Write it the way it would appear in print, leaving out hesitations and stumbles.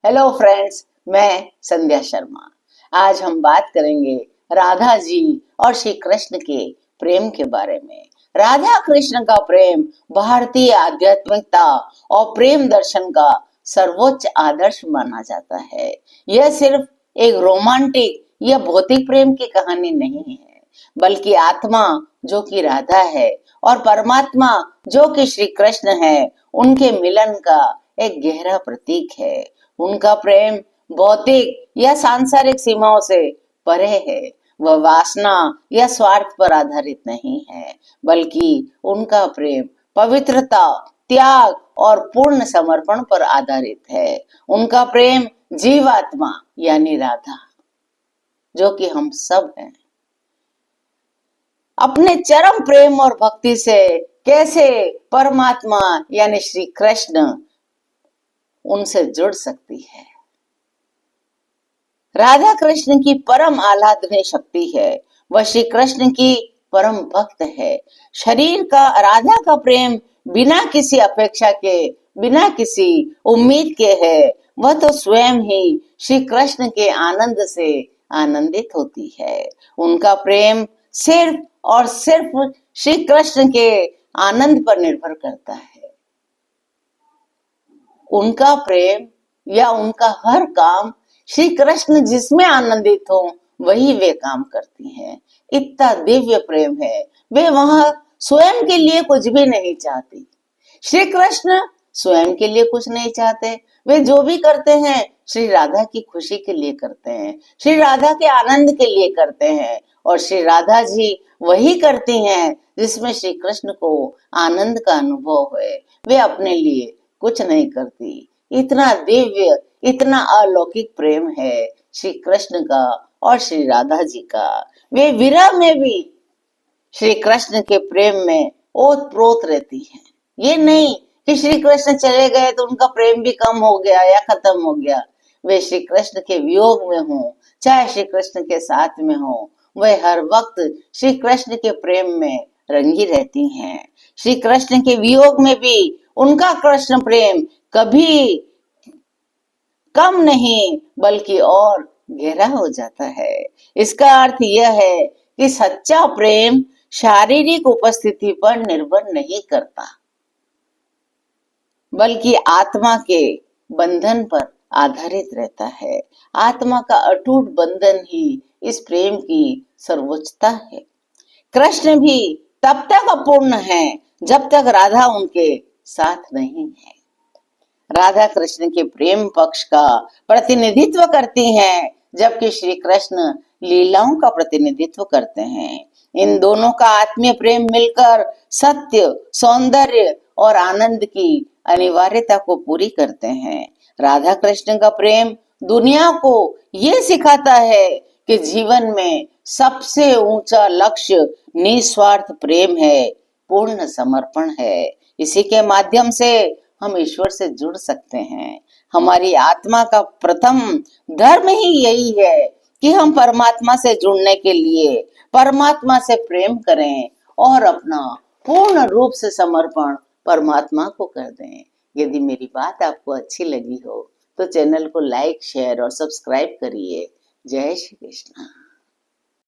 Hello friends, मैं संध्या शर्मा। आज हम बात करेंगे राधा जी और श्री कृष्ण के प्रेम के बारे में। राधा कृष्ण का प्रेम भारतीय आध्यात्मिकता और प्रेम दर्शन का सर्वोच्च आदर्श माना जाता है। यह सिर्फ एक रोमांटिक या भौतिक प्रेम की कहानी नहीं है, बल्कि आत्मा जो कि राधा है और परमात्मा जो कि श्री कृष्ण है, उनके मिलन का एक गहरा प्रतीक है। उनका प्रेम भौतिक या सांसारिक सीमाओं से परे है। वह वासना या स्वार्थ पर आधारित नहीं है, बल्कि उनका प्रेम पवित्रता, त्याग और पूर्ण समर्पण पर आधारित है। उनका प्रेम जीवात्मा यानी राधा, जो कि हम सब हैं, अपने चरम प्रेम और भक्ति से कैसे परमात्मा यानी श्री कृष्ण उनसे जुड़ सकती है। राधा कृष्ण की परम आह्लादनीय शक्ति है। वह श्री कृष्ण की परम भक्त है। शरीर का राधा का प्रेम बिना किसी अपेक्षा के, बिना किसी उम्मीद के है। वह तो स्वयं ही श्री कृष्ण के आनंद से आनंदित होती है। उनका प्रेम सिर्फ और सिर्फ श्री कृष्ण के आनंद पर निर्भर करता है। उनका प्रेम या उनका हर काम श्री कृष्ण जिसमें आनंदित हो वही वे काम करती हैं। इतना दिव्य प्रेम है। वे वहां स्वयं के लिए कुछ भी नहीं चाहती। श्री कृष्ण स्वयं के लिए कुछ नहीं चाहते। वे जो भी करते हैं श्री राधा की खुशी के लिए करते हैं, श्री राधा के आनंद के लिए करते हैं। और श्री राधा जी वही करती हैं जिसमें श्री कृष्ण को आनंद का अनुभव है। वे अपने लिए कुछ नहीं करती। इतना दिव्य, इतना अलौकिक प्रेम है श्री कृष्ण का और श्री राधा जी का। वे विरह में भी श्री कृष्ण के प्रेम में ओत प्रोत रहती हैं। ये नहीं कि श्री कृष्ण चले गए तो उनका प्रेम भी कम हो गया या खत्म हो गया। वे श्री कृष्ण के वियोग में हो चाहे श्री कृष्ण के साथ में हो, वे हर वक्त श्री कृष्ण के प्रेम में रंगी रहती हैं। श्री कृष्ण के वियोग में भी उनका कृष्ण प्रेम कभी कम नहीं बल्कि और गहरा हो जाता है। इसका अर्थ यह है कि सच्चा प्रेम शारीरिक उपस्थिति पर निर्भर नहीं करता, बल्कि आत्मा के बंधन पर आधारित रहता है। आत्मा का अटूट बंधन ही इस प्रेम की सर्वोच्चता है। कृष्ण भी तब तक अपूर्ण है जब तक राधा उनके साथ नहीं है। राधा कृष्ण के प्रेम पक्ष का प्रतिनिधित्व करती हैं, जबकि श्री कृष्ण लीलाओं का प्रतिनिधित्व करते हैं। इन दोनों का आत्मीय प्रेम मिलकर सत्य, सौंदर्य और आनंद की अनिवार्यता को पूरी करते हैं। राधा कृष्ण का प्रेम दुनिया को ये सिखाता है कि जीवन में सबसे ऊंचा लक्ष्य निस्वार्थ प्रेम है, पूर्ण समर्पण है। इसी के माध्यम से हम ईश्वर से जुड़ सकते हैं। हमारी आत्मा का प्रथम धर्म ही यही है कि हम परमात्मा से जुड़ने के लिए परमात्मा से प्रेम करें और अपना पूर्ण रूप से समर्पण परमात्मा को कर दें। यदि मेरी बात आपको अच्छी लगी हो तो चैनल को लाइक, शेयर और सब्सक्राइब करिए। जय श्री कृष्ण।